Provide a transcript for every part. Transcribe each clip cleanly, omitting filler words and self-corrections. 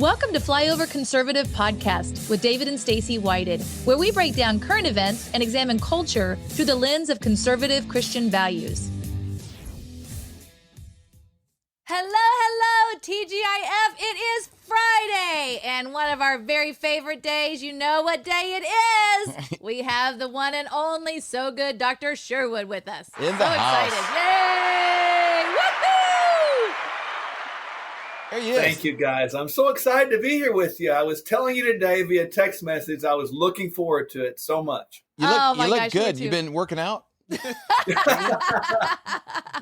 Welcome to Flyover Conservative Podcast with David and Stacy Whited, where we break down current events and examine culture through the lens of conservative Christian values. Hello, TGIF. It is Friday, and one of our very favorite days. You know what day it is. We have the one and only so good Dr. Sherwood with us. In the house. Excited. Yay! Woohoo! There he is. Thank you, guys. I'm so excited to be here with you. I was telling you today via text message, I was looking forward to it so much. You look, Oh my you look gosh, good. me too. You've been working out?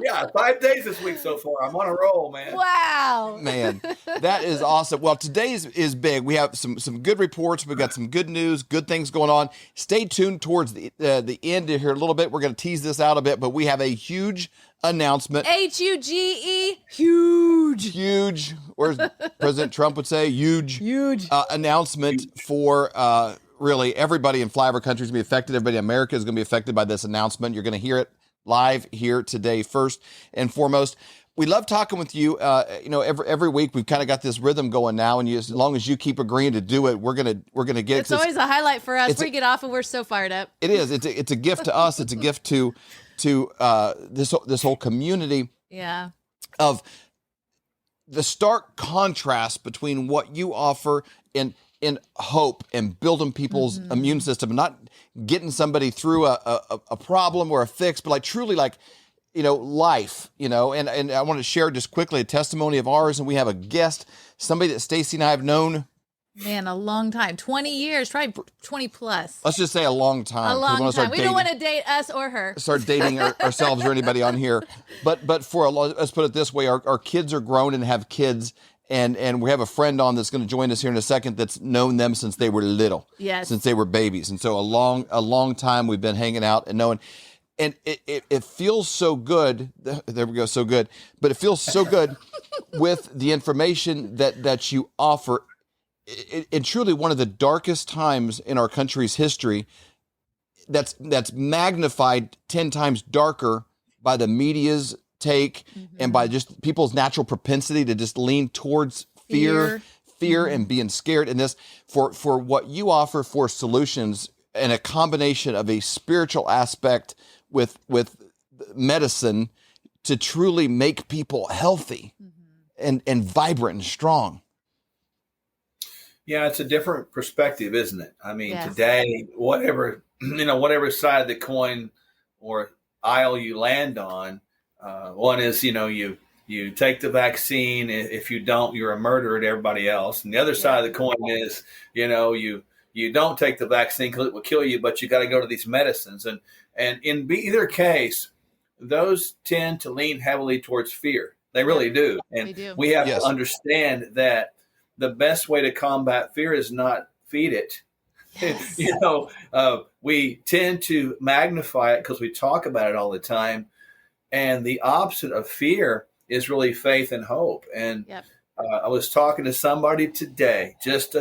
Yeah, 5 days this week so far. I'm on a roll, man. Wow. Man, that is awesome. Well, today is big. We have some good reports. We've got some good news, good things going on. Stay tuned towards the end here a little bit. We're going to tease this out a bit, but we have a huge announcement. Huge. Huge. Huge, or as President Trump would say, huge announcement for really everybody in flyover country is going to be affected. Everybody in America is going to be affected by this announcement. You're going to hear it live here today, first and foremost. We love talking with you. Every week we've kind of got this rhythm going now, and as long as you keep agreeing to do it, we're gonna get it. It's always a highlight for us. We get off and we're so fired up. It is. It's a gift to us. It's a gift to this whole community. Yeah. Of the stark contrast between what you offer in hope and building people's immune system, not getting somebody through a problem or a fix, but like truly like, life, and I want to share just quickly a testimony of ours. And we have a guest, somebody that Stacy and I have known. Man, a long time, 20 years, probably 20 plus. Let's just say a long time. A long time. We don't want to date us or her. Start dating ourselves or anybody on here. But let's put it this way. Our kids are grown and have kids. And we have a friend on that's going to join us here in a second that's known them since they were little. Yes. Since they were babies. And so a long time we've been hanging out and knowing. And it feels so good. There we go, so good. But it feels so good with the information that you offer. And truly one of the darkest times in our country's history that's magnified 10 times darker by the media's take and by just people's natural propensity to just lean towards fear and being scared. And this for what you offer for solutions and a combination of a spiritual aspect with medicine to truly make people healthy and vibrant and strong. Yeah, it's a different perspective, isn't it? I mean, Yes. Today, whatever side of the coin or aisle you land on, one is, you take the vaccine. If you don't, you're a murderer to everybody else. And the other side of the coin is, you don't take the vaccine because it will kill you, but you got to go to these medicines. And in either case, those tend to lean heavily towards fear. They really do. And They do. we have Yes. to understand that the best way to combat fear is not feed it. Yes. We tend to magnify it because we talk about it all the time. And the opposite of fear is really faith and hope. And Yep. I was talking to somebody today, just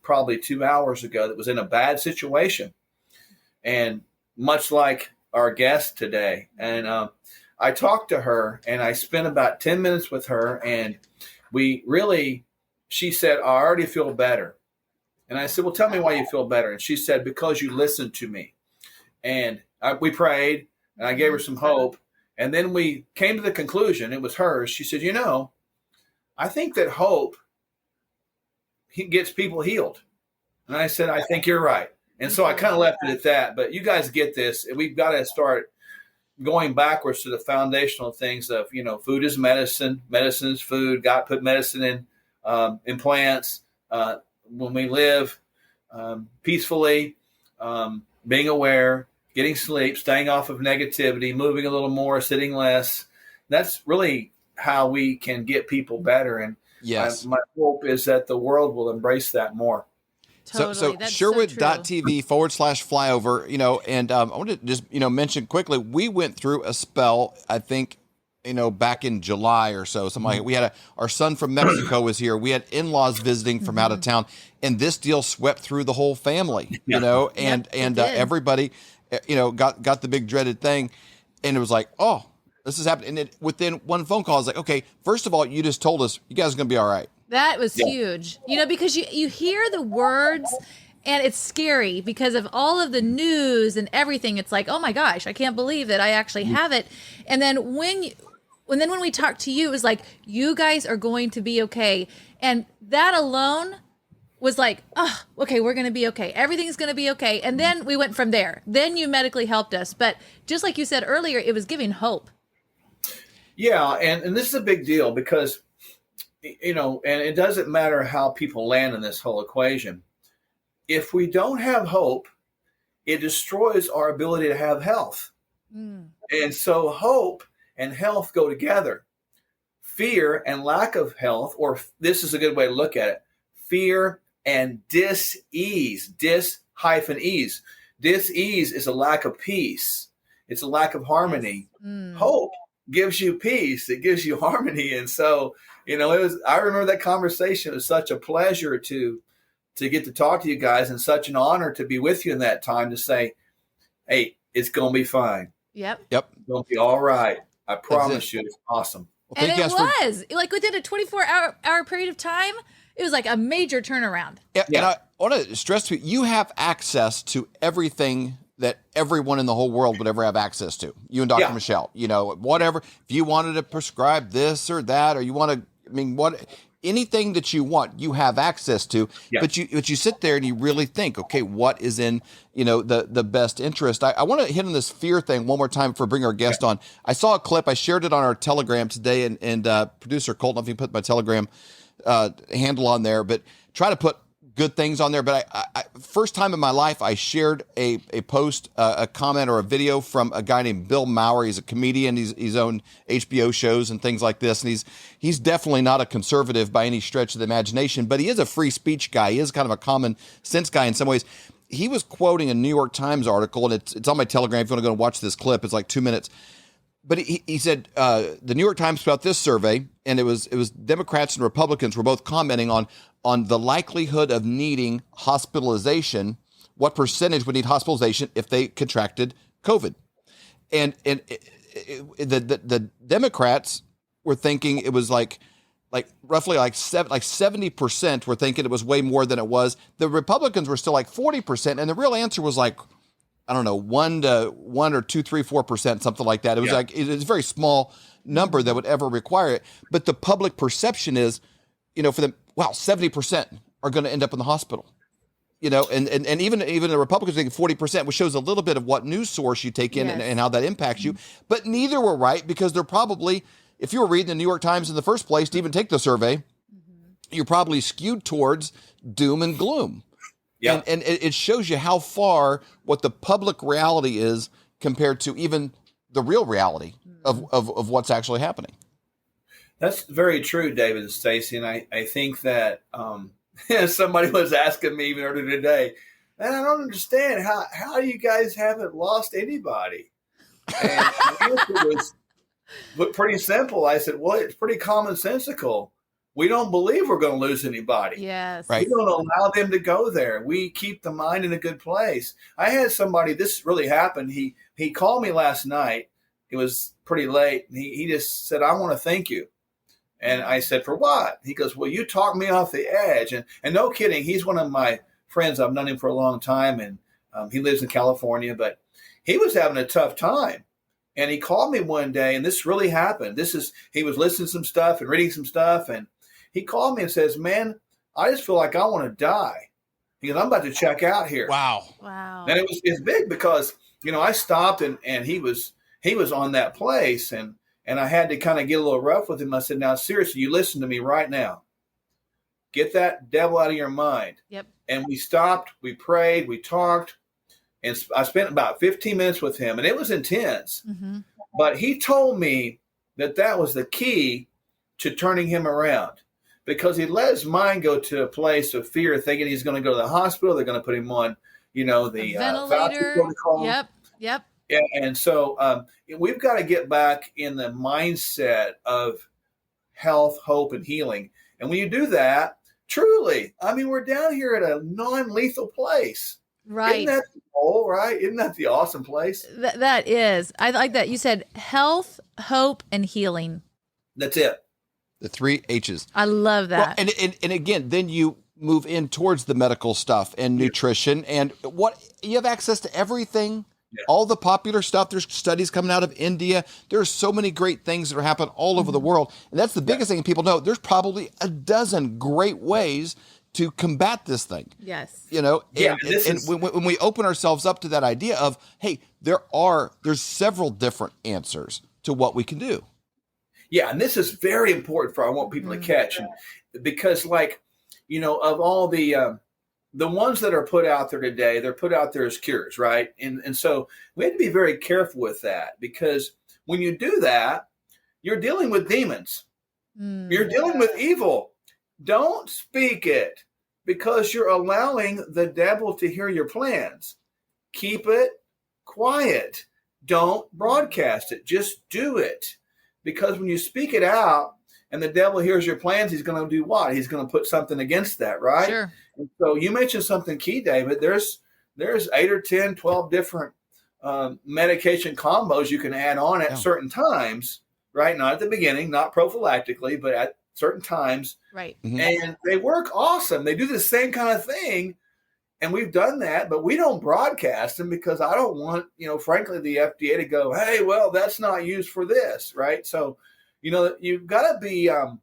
probably 2 hours ago, that was in a bad situation. And much like our guest today. And I talked to her and I spent about 10 minutes with her. And she said, I already feel better. And I said, well, tell me why you feel better. And she said, because you listened to me. And we prayed and I gave her some hope. And then we came to the conclusion, it was hers. She said, I think that hope gets people healed. And I said, I think you're right. And so I kind of left it at that. But you guys get this. We've got to start going backwards to the foundational things of, food is medicine. Medicine is food. God put medicine in plants. When we live peacefully, being aware, getting sleep, staying off of negativity, moving a little more, sitting less. That's really how we can get people better. And Yes. my hope is that the world will embrace that more. Totally. So That's Sherwood.tv/flyover, and I want to just, mention quickly, we went through a spell, I think, back in July or so, something like it. We had our son from Mexico was here. We had in-laws visiting from out of town, and this deal swept through the whole family, and everybody, got the big dreaded thing. And it was like, oh, this is happening. And within one phone call, I was like, okay, first of all, you just told us you guys are going to be all right. That was huge. Because you hear the words and it's scary because of all of the news and everything. It's like, oh my gosh, I can't believe that I actually have it. And then when we talked to you, it was like, you guys are going to be okay. And that alone was like, oh, okay, we're going to be okay. Everything's going to be okay. And then we went from there. Then you medically helped us. But just like you said earlier, it was giving hope. Yeah. And this is a big deal because, and it doesn't matter how people land in this whole equation. If we don't have hope, it destroys our ability to have health. And so hope and health go together. Fear and lack of health, or this is a good way to look at it, fear and dis-ease, dis-ease. Dis-ease is a lack of peace. It's a lack of harmony. Hope gives you peace. It gives you harmony. And so, I remember that conversation. It was such a pleasure to get to talk to you guys, and such an honor to be with you in that time to say, hey, it's going to be fine. Yep. It's going to be all right. I promise you, it's awesome. Well, and it was like within a 24-hour period of time, it was like a major turnaround. Yeah. And I want to stress to you have access to everything that everyone in the whole world would ever have access to. You and Dr. Michelle, whatever. If you wanted to prescribe this or that, or you want to, anything that you want, you have access to. Yeah. But you sit there and you really think, okay, what is in the best interest? I want to hit on this fear thing one more time before bringing our guest on. I saw a clip. I shared it on our Telegram today, and producer Colton, if you put my Telegram handle on there, but try to put good things on there. But I first time in my life, I shared a post, a comment, or a video from a guy named Bill Maher. He's a comedian. He's owned HBO shows and things like this. And he's definitely not a conservative by any stretch of the imagination, but he is a free speech guy. He is kind of a common sense guy in some ways. He was quoting a New York Times article, and it's on my Telegram. If you want to go and watch this clip, it's like 2 minutes. But he said the New York Times put out this survey, and it was Democrats and Republicans were both commenting on the likelihood of needing hospitalization, what percentage would need hospitalization if they contracted COVID. And the Democrats were thinking it was like roughly 70% were thinking it was way more than it was. The Republicans were still like 40%, and the real answer was like, I don't know, 1 or 2, 3, 4%, something like that. It was like it's a very small number that would ever require it. But the public perception is, for them, wow, 70% are going to end up in the hospital. And even the Republicans think 40%, which shows a little bit of what news source you take in and how that impacts you. But neither were right, because they're probably, if you were reading the New York Times in the first place to even take the survey, you're probably skewed towards doom and gloom. Yeah. And it shows you how far what the public reality is compared to even the real reality of what's actually happening. That's very true, David and Stacy. And I think that somebody was asking me even earlier today, man, I don't understand how you guys haven't lost anybody. And the answer was pretty simple. I said, well, it's pretty commonsensical. We don't believe we're going to lose anybody. Yes. Right. We don't allow them to go there. We keep the mind in a good place. I had somebody, this really happened. He called me last night. It was pretty late. And he just said, I want to thank you. And I said, for what? He goes, well, you talked me off the edge. And no kidding. He's one of my friends. I've known him for a long time. And he lives in California. But he was having a tough time. And he called me one day. And this really happened. He was listening to some stuff and reading some stuff. And he called me and says, man, I just feel like I want to die. He goes, I'm about to check out here. Wow. And it's big because, I stopped and he was on that place and I had to kind of get a little rough with him. I said, now, seriously, you listen to me right now. Get that devil out of your mind. Yep. And we stopped, we prayed, we talked, and I spent about 15 minutes with him, and it was intense. Mm-hmm. But he told me that was the key to turning him around. Because he let his mind go to a place of fear, thinking he's going to go to the hospital. They're going to put him on, the ventilator. Protocol. Yep. Yeah, and so we've got to get back in the mindset of health, hope, and healing. And when you do that, truly, we're down here at a non-lethal place. Right. Isn't that the goal, right? Isn't that the awesome place? That is. I like that. You said health, hope, and healing. That's it. The 3 H's. I love Well, that. and again, then you move in towards the medical stuff and nutrition and what you have access to everything. Yeah. All the popular stuff. There's studies coming out of India. There's so many great things that are happening all over the world. And that's the biggest thing people know. There's probably a dozen great ways to combat this thing. Yes. You know, Yeah, and when we open ourselves up to that idea of, hey, there's several different answers to what we can do. Yeah, and this is very important I want people to catch, because, like, you know, of all the ones that are put out there today, they're put out there as cures, right? And so we have to be very careful with that, because when you do that, you're dealing with demons. You're dealing with evil. Don't speak it, because you're allowing the devil to hear your plans. Keep it quiet. Don't broadcast it. Just do it. Because when you speak it out and the devil hears your plans, he's going to do what? He's going to put something against that, right? Sure. And so you mentioned something key, David. There's 8 or 10, 12 different medication combos you can add on at certain times, right? Not at the beginning, not prophylactically, but at certain times. Right. And they work awesome. They do the same kind of thing. And we've done that, but we don't broadcast them, because I don't want, frankly, the FDA to go, hey, well, that's not used for this, right? So, you've got to be a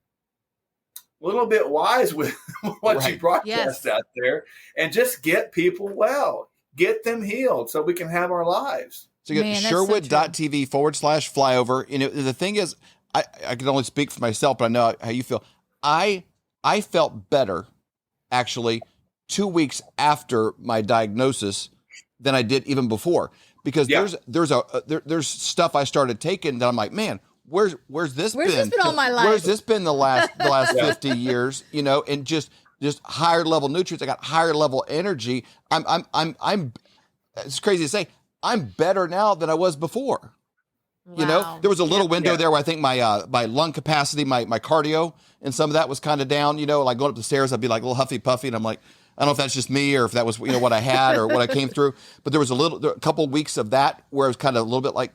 little bit wise with what you broadcast out there, and just get people well, get them healed so we can have our lives. So you got Sherwood.tv/flyover. The thing is, I can only speak for myself, but I know how you feel. I felt better, actually, 2 weeks after my diagnosis than I did even before, because there's stuff I started taking that I'm like, man, where's this been? Where's this been all my life? Where's this been the last 50 years? And just higher level nutrients. I got higher level energy. I'm it's crazy to say, I'm better now than I was before. Wow. There was a little window there where I think my lung capacity, my cardio, and some of that was kind of down. Like going up the stairs, I'd be like a little huffy puffy, and I'm like, I don't know if that's just me or if that was what I had or what I came through. But there was a couple of weeks of that where it was kind of a little bit like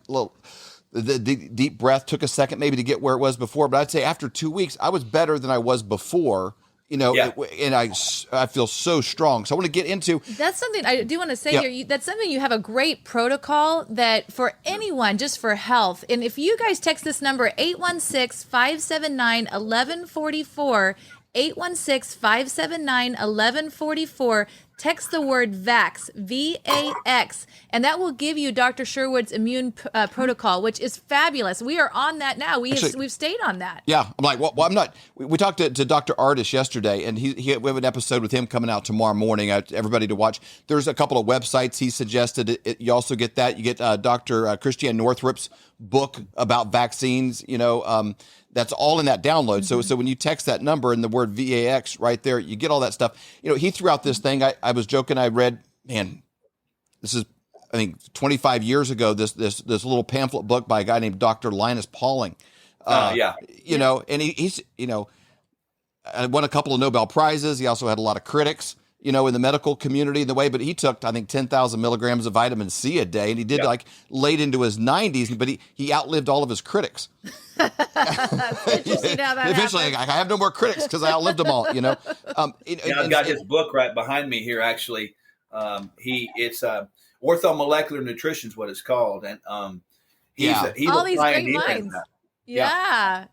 the deep breath took a second maybe to get where it was before. But I'd say after 2 weeks, I was better than I was before. And I feel so strong. So I want to get into. That's something I do want to say here. That's something you have a great protocol that for anyone, just for health. And if you guys text this number, 816-579-1144, 816-579-1144, text the word VAX, VAX, and that will give you Dr. Sherwood's immune protocol, which is fabulous. We are on that now. We've stayed on that. Yeah, I'm like, well, I'm not. We talked to Dr. Artis yesterday, and we have an episode with him coming out tomorrow morning. Everybody to watch. There's a couple of websites he suggested. You also get that. You get Dr. Christiane Northrup's book about vaccines. That's all in that download. So when you text that number and the word VAX right there, you get all that stuff. He threw out this thing. I was joking. I read, man, this is, I think 25 years ago, this little pamphlet book by a guy named Dr. Linus Pauling. And he's won a couple of Nobel Prizes. He also had a lot of critics, in the medical community in the way, but he took, I think, 10,000 milligrams of vitamin C a day, and he did like late into his 90s, but he outlived all of his critics. Interesting how that Eventually, I have no more critics because I outlived them all, I've got his book right behind me here, actually. It's orthomolecular nutrition is what it's called. And he's all a these pioneer great in minds. that. Yeah.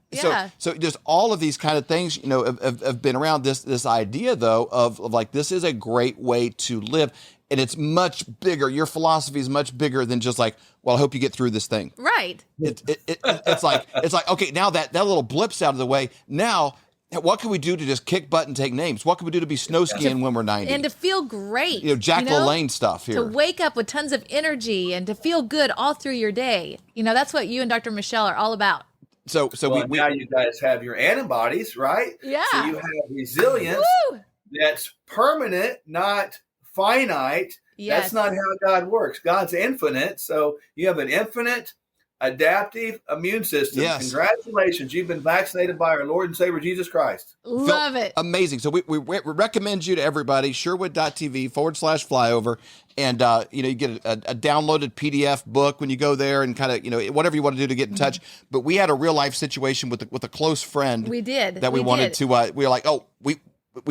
So just all of these kind of things, have been around. This idea, though, of like, this is a great way to live. And it's much bigger. Your philosophy is much bigger than just like, well, I hope you get through this thing. Right. It's like, okay, now that little blip's out of the way. Now, what can we do to just kick butt and take names? What can we do to be snow skiing when we're 90? And to feel great. Jack LaLanne stuff here. To wake up with tons of energy and to feel good all through your day. That's what you and Dr. Michelle are all about. So now you guys have your antibodies, right? Yeah. So you have resilience. Woo! That's permanent, not finite. Yes. That's not how God works. God's infinite. So you have an infinite adaptive immune system. Yes. Congratulations. You've been vaccinated by our Lord and Savior, Jesus Christ. Love it. Amazing. So we recommend you to everybody, Sherwood.tv/flyover. And, you get a downloaded PDF book when you go there and kind of, whatever you want to do to get in touch. But we had a real life situation with a close friend. We did. That we wanted to, we were like, oh, we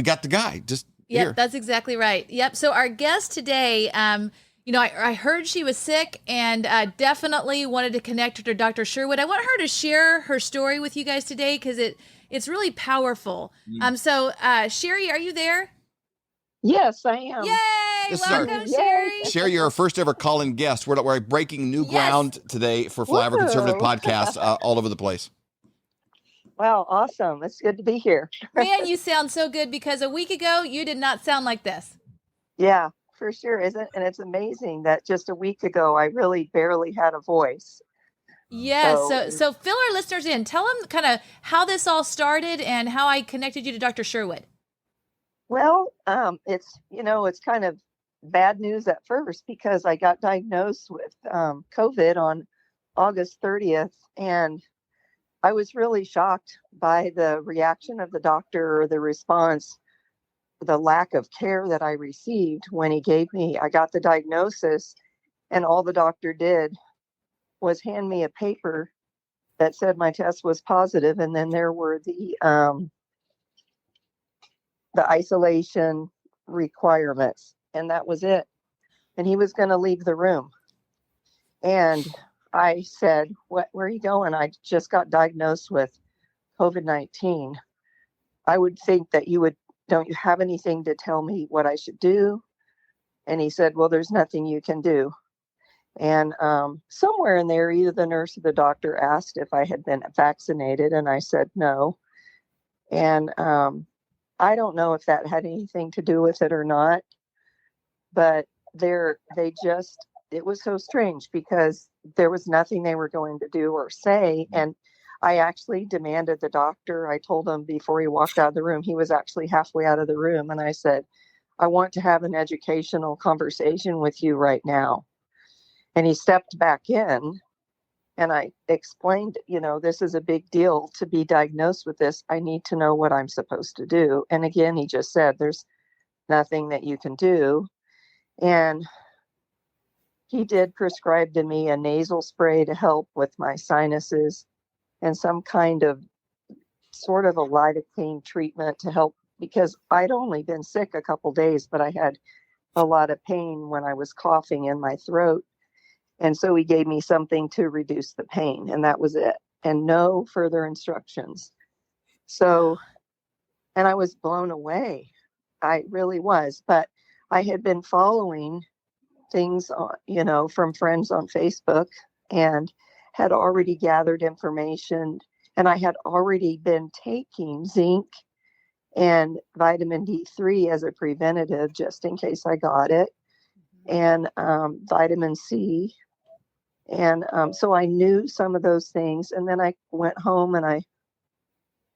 got the guy just here. Yep, that's exactly right. Yep. So our guest today, I heard she was sick and definitely wanted to connect her to Dr. Sherwood. I want her to share her story with you guys today because it's really powerful. So Sherry, are you there? Yes, I am. Yay! Welcome, Sherry. Sherry, you're our first ever call-in guest. We're breaking new ground today for Flyover Conservative Podcast all over the place. Wow, awesome. It's good to be here. Man, you sound so good because a week ago you did not sound like this. Yeah, for sure, isn't it? And it's amazing that just a week ago I really barely had a voice. Yes. So fill our listeners in. Tell them kind of how this all started and how I connected you to Dr. Sherwood. Well, it's kind of bad news at first because I got diagnosed with COVID on August 30th, and I was really shocked by the reaction of the doctor or the response, the lack of care that I received when I got the diagnosis, and all the doctor did was hand me a paper that said my test was positive, and then there were the isolation requirements, and that was it. And he was going to leave the room. And I said, where are you going? I just got diagnosed with COVID-19. I would think that don't you have anything to tell me what I should do? And he said, well, there's nothing you can do. And somewhere in there, either the nurse or the doctor asked if I had been vaccinated, and I said no. And I don't know if that had anything to do with it or not, but it was so strange because there was nothing they were going to do or say. And I actually demanded the doctor. I told him before he walked out of the room, he was actually halfway out of the room. And I said, I want to have an educational conversation with you right now. And he stepped back in. And I explained, this is a big deal to be diagnosed with this. I need to know what I'm supposed to do. And again, he just said, there's nothing that you can do. And he did prescribe to me a nasal spray to help with my sinuses and some kind of sort of a lidocaine treatment to help because I'd only been sick a couple days, but I had a lot of pain when I was coughing in my throat. And so he gave me something to reduce the pain, and that was it, and no further instructions. So, and I was blown away. I really was, but I had been following things, from friends on Facebook and had already gathered information, and I had already been taking zinc and vitamin D3 as a preventative just in case I got it, and vitamin C. And so I knew some of those things. And then I went home and I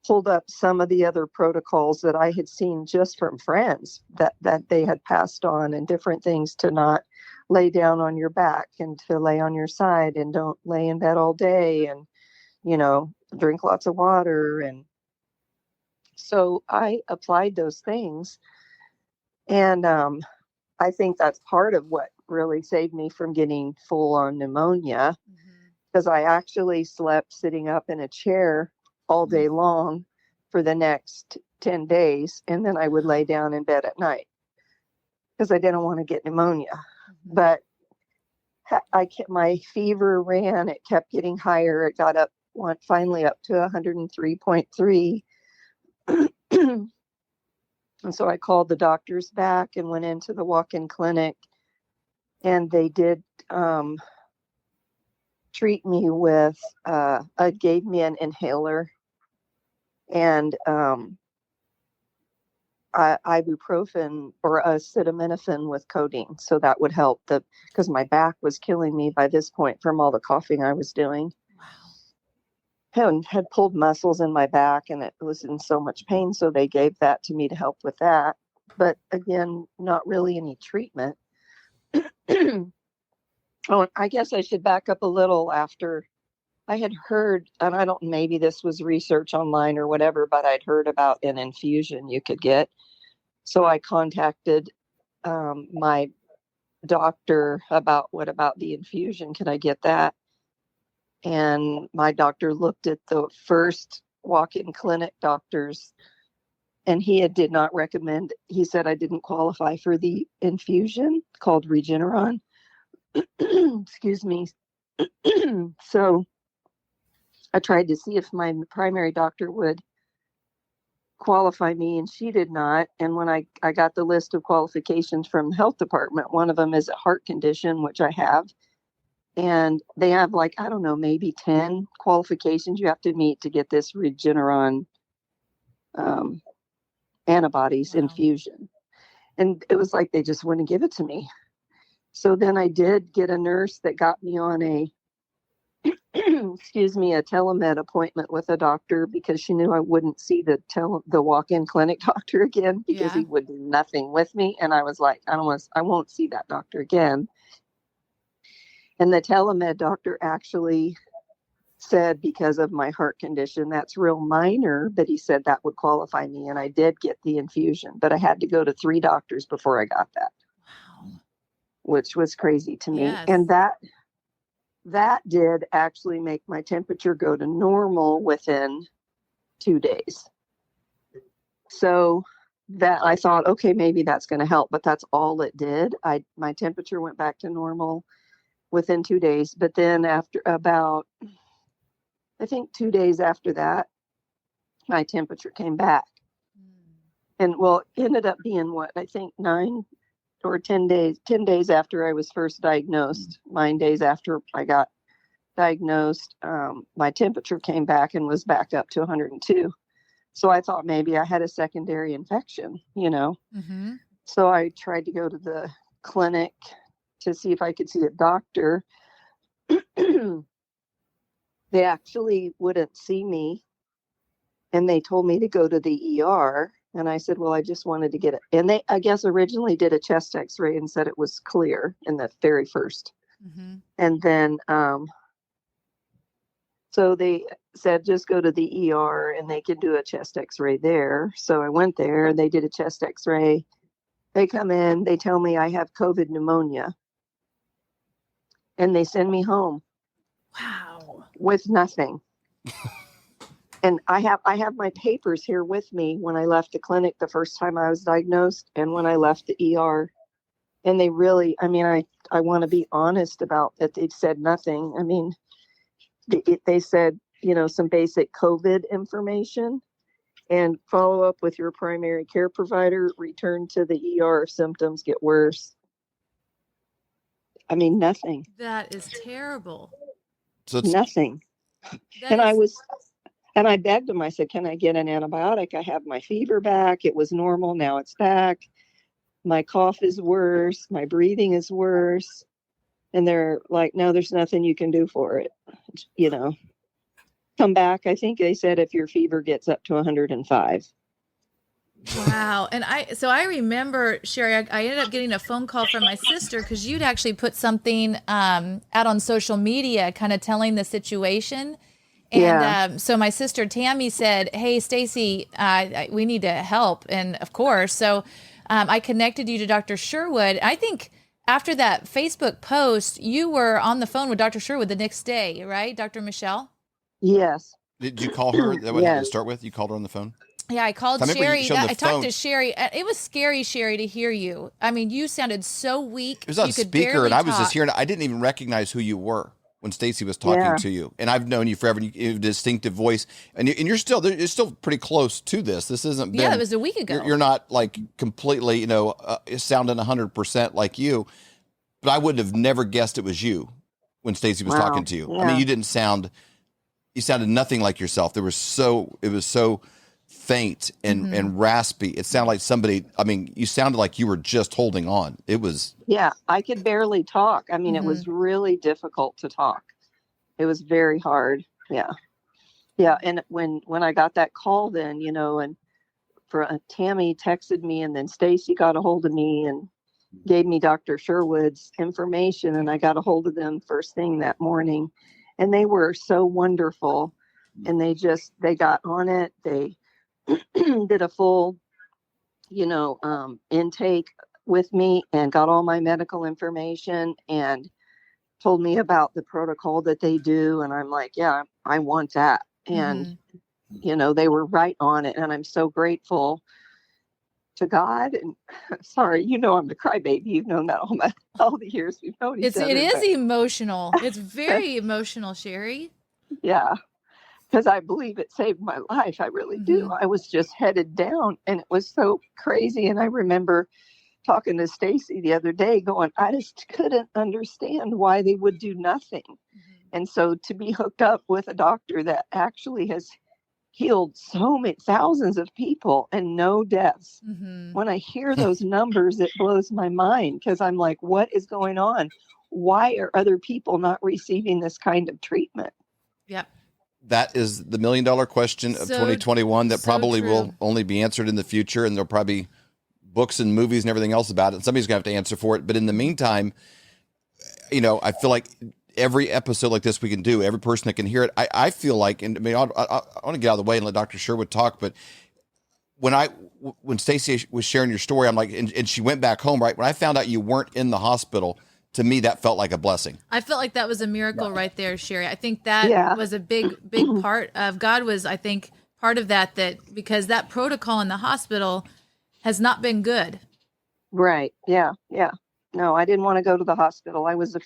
pulled up some of the other protocols that I had seen just from friends that they had passed on, and different things to not lay down on your back and to lay on your side and don't lay in bed all day and, drink lots of water. And so I applied those things. And I think that's part of what really saved me from getting full on pneumonia, because I actually slept sitting up in a chair all day long for the next 10 days. And then I would lay down in bed at night because I didn't want to get pneumonia. But my fever ran, it kept getting higher. It got finally up to 103.3. And so I called the doctors back and went into the walk-in clinic, and they did treat me with, gave me an inhaler and ibuprofen or acetaminophen with codeine. So that would help because my back was killing me by this point from all the coughing I was doing. And had pulled muscles in my back, and it was in so much pain. So they gave that to me to help with that. But again, not really any treatment. Oh, I guess I should back up a little. After I had heard, and I don't, maybe this was research online or whatever, but I'd heard about an infusion you could get. So I contacted my doctor about what about the infusion? Could I get that? And my doctor looked at the first walk-in clinic doctors, and he did not recommend. He said I didn't qualify for the infusion called Regeneron. Excuse me. So I tried to see if my primary doctor would qualify me, and she did not. And when I got the list of qualifications from the health department, one of them is a heart condition, which I have. And they have, like, I don't know, maybe 10 qualifications you have to meet to get this Regeneron antibodies infusion. And it was like they just wouldn't give it to me. So then I did get a nurse that got me on a excuse me, a telemed appointment with a doctor, because she knew I wouldn't see the walk-in clinic doctor again, because he would do nothing with me. And I was like, I won't see that doctor again. And the telemed doctor actually said, because of my heart condition, that's real minor, but he said that would qualify me. And I did get the infusion, but I had to go to 3 doctors before I got that. Wow. Which was crazy to me. Yes. And that did actually make my temperature go to normal within 2 days. So that I thought, okay, maybe that's going to help, but that's all it did. My temperature went back to normal within 2 days. But then after about, I think 2 days after that, my temperature came back. And well, it ended up being what, I think 9 or 10 days after I was first diagnosed, 9 days after I got diagnosed, my temperature came back and was back up to 102. So I thought maybe I had a secondary infection, Mm-hmm. So I tried to go to the clinic to see if I could see a doctor. They actually wouldn't see me, and they told me to go to the ER. And I said, well, I just wanted to get it. And they, I guess, originally did a chest x-ray and said it was clear in the very first. Mm-hmm. And then, so they said, just go to the ER and they could do a chest x-ray there. So I went there, they did a chest x-ray. They come in, they tell me I have COVID pneumonia, and they send me home. Wow. With nothing. And I have my papers here with me when I left the clinic the first time I was diagnosed, and when I left the ER. And they really, I mean, I want to be honest about that. They've said nothing. I mean, they said, some basic COVID information, and follow up with your primary care provider, return to the ER if symptoms get worse. I mean, nothing. That is terrible. So it's Nothing. And I begged them. I said, can I get an antibiotic? I have my fever back. It was normal. Now it's back. My cough is worse. My breathing is worse. And they're like, no, there's nothing you can do for it. Come back. I think they said if your fever gets up to 105. Wow. And I remember, Sherry, I ended up getting a phone call from my sister, because you'd actually put something out on social media kind of telling the situation. And so my sister Tammy said, hey, Stacy, we need to help. And of course, so I connected you to Dr. Sherwood. I think after that Facebook post, you were on the phone with Dr. Sherwood the next day, right, Dr. Michelle? Yes. Did you call her? That what you did start with? You called her on the phone? Yeah, I called I Sherry. I talked phone. to Sherry. It was scary, Sherry, to hear you. I mean, you sounded so weak. It was on you could speaker, barely and I was talk. just hearing. I didn't even recognize who you were when Stacy was talking to you. And I've known you forever. And you have a distinctive voice, and you're still pretty close to this. This isn't. Yeah, it was a week ago. You're not like completely, sounding 100% like you. But I would have never guessed it was you when Stacy was talking to you. Yeah. I mean, you sounded nothing like yourself. It was so faint and raspy. It sounded like somebody, you sounded like you were just holding on. It was. Yeah, I could barely talk. I mean, it was really difficult to talk. It was very hard. Yeah. Yeah. And when I got that call then, and Tammy texted me, and then Stacy got a hold of me and gave me Dr. Sherwood's information, and I got a hold of them first thing that morning. and they were so wonderful. And they got on it. They did a full, intake with me and got all my medical information and told me about the protocol that they do. And I'm like, yeah, I want that. And, they were right on it. And I'm so grateful to God. And sorry, I'm the crybaby. You've known that all the years we've known each other. It is emotional. It's very emotional, Sherry. Yeah. Because I believe it saved my life. I really do. I was just headed down and it was so crazy. And I remember talking to Stacy the other day going, I just couldn't understand why they would do nothing. And so to be hooked up with a doctor that actually has healed so many thousands of people and no deaths. When I hear those numbers, it blows my mind because I'm like, what is going on? Why are other people not receiving this kind of treatment? Yep. That is the $1 million question of 2021 that probably will only be answered in the future. And there'll probably be books and movies and everything else about it. And somebody's going to have to answer for it. But in the meantime, I feel like every episode like this we can do, every person that can hear it, I feel like, and I mean, I want to get out of the way and let Dr. Sherwood talk. But when Stacey was sharing your story, I'm like, and she went back home, right? When I found out you weren't in the hospital, to me, that felt like a blessing. I felt like that was a miracle right there, Sherry. I think that was a big part of God was, I think, part of that because that protocol in the hospital has not been good. Right. Yeah. Yeah. No, I didn't want to go to the hospital.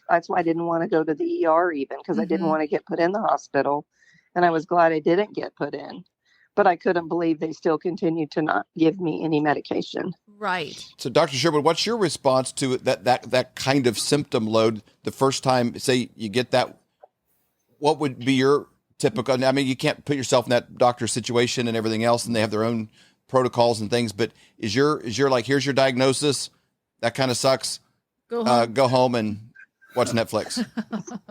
That's why I didn't want to go to the ER even because I didn't want to get put in the hospital. And I was glad I didn't get put in. But I couldn't believe they still continued to not give me any medication. Right. So, Dr. Sherwood, what's your response to that kind of symptom load the first time, say, you get that? What would be your typical? I mean, you can't put yourself in that doctor's situation and everything else, and they have their own protocols and things. But is your like, here's your diagnosis, that kind of sucks. Go home and watch Netflix.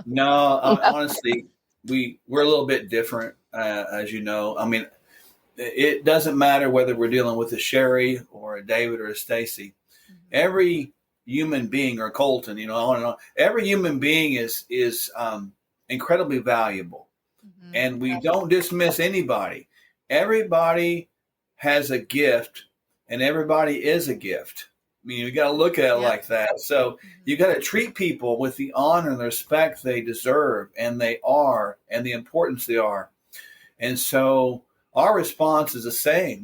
No, honestly, we're a little bit different, as you know. I mean, it doesn't matter whether we're dealing with a Sherry or a David or a Stacy. Every human being, or Colton, on and on. Every human being is incredibly valuable, and we don't dismiss anybody. Everybody has a gift, and everybody is a gift. I mean, you got to look at it like that. So you got to treat people with the honor and the respect they deserve, and they are, and the importance they are. And so our response is the same.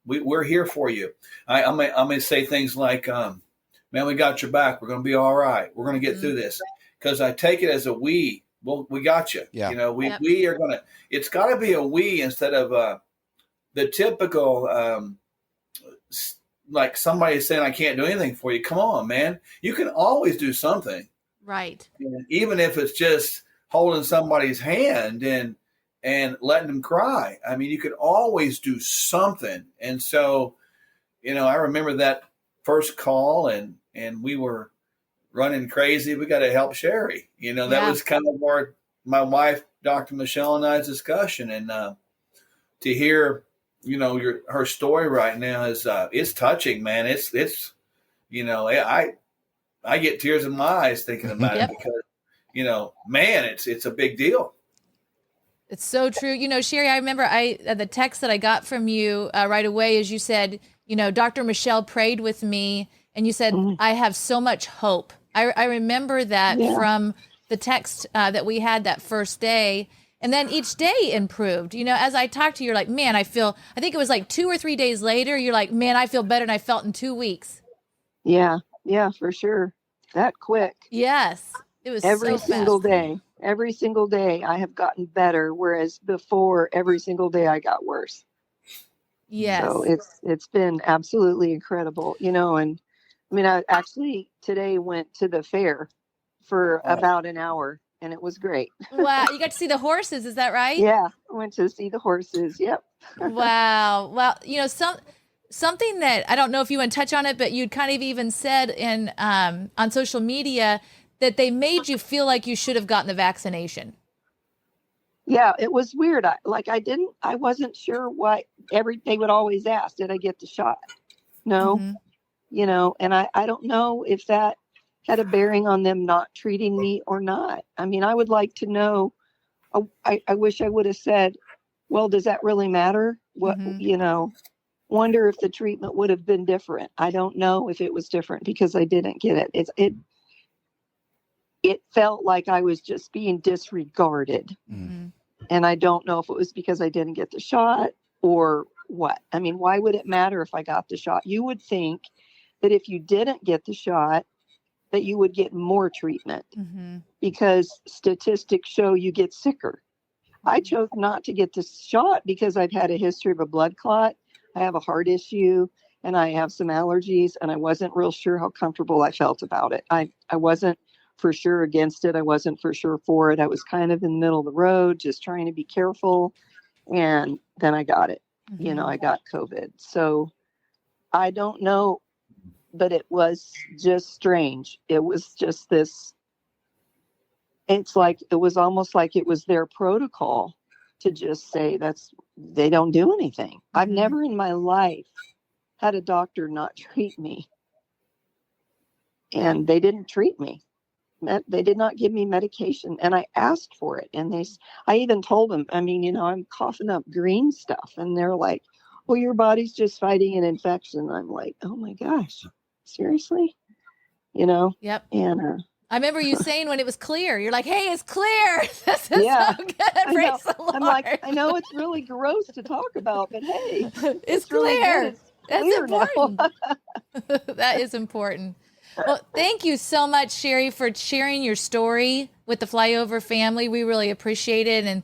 We're here for you. I may say things like, man, we got your back. We're going to be all right. We're going to get through this, because I take it as a we. Well, we got you. Yeah. We are going to. It's got to be a we instead of the typical. Like somebody saying, I can't do anything for you. Come on, man. You can always do something. Right. Even if it's just holding somebody's hand and letting them cry. I mean, you could always do something. And so, I remember that first call and we were running crazy. We got to help Sherry. That was kind of my wife, Dr. Michelle, and I's discussion. And to hear her story right now is it's touching, man. It's I get tears in my eyes thinking about it because man, it's a big deal. It's so true. Sherry, I remember the text that I got from you right away is you said, Dr. Michelle prayed with me and you said, I have so much hope. I remember that from the text that we had that first day. And then each day improved. As I talked to you, you're like, man, I think it was like 2 or 3 days later, you're like, man, I feel better than I felt in 2 weeks. Yeah, for sure. That quick. Yes. It was every so single fast. day. Every single day I have gotten better, whereas before every single day I got worse. Yes. So it's been absolutely incredible, and I mean, I actually today went to the fair for about an hour. And it was great. Wow. You got to see the horses. Is that right? Yeah. I went to see the horses. Yep. Wow. Well, something that I don't know if you want to touch on it, but you'd kind of even said on social media that they made you feel like you should have gotten the vaccination. Yeah. It was weird. I wasn't sure why they would always ask, did I get the shot? No, and I don't know if that had a bearing on them not treating me or not. I mean, I would like to know I wish I would have said, well, does that really matter? What, wonder if the treatment would have been different. I don't know if it was different because I didn't get it. It felt like I was just being disregarded. Mm-hmm. And I don't know if it was because I didn't get the shot or what. I mean, why would it matter if I got the shot? You would think that if you didn't get the shot, that you would get more treatment because statistics show you get sicker. I chose not to get the shot because I've had a history of a blood clot. I have a heart issue and I have some allergies, and I wasn't real sure how comfortable I felt about it. I wasn't for sure against it. I wasn't for sure for it. I was kind of in the middle of the road, just trying to be careful. And then I got it. I got COVID. So I don't know, but it was just strange. It was just this, it was almost like it was their protocol to just say they don't do anything. I've never in my life had a doctor not treat me. And they didn't treat me. They did not give me medication, and I asked for it. And I even told them, I'm coughing up green stuff. And they're like, well, your body's just fighting an infection. I'm like, oh my gosh, seriously? Yep. And I remember you saying when it was clear, you're like, hey, it's clear. This is yeah, so good. Praise the Lord. I'm like, I know it's really gross to talk about, but hey, it's really clear. good. That's clear important. That is important. Well, thank you so much, Sherry, for sharing your story with the Flyover family. We really appreciate it. And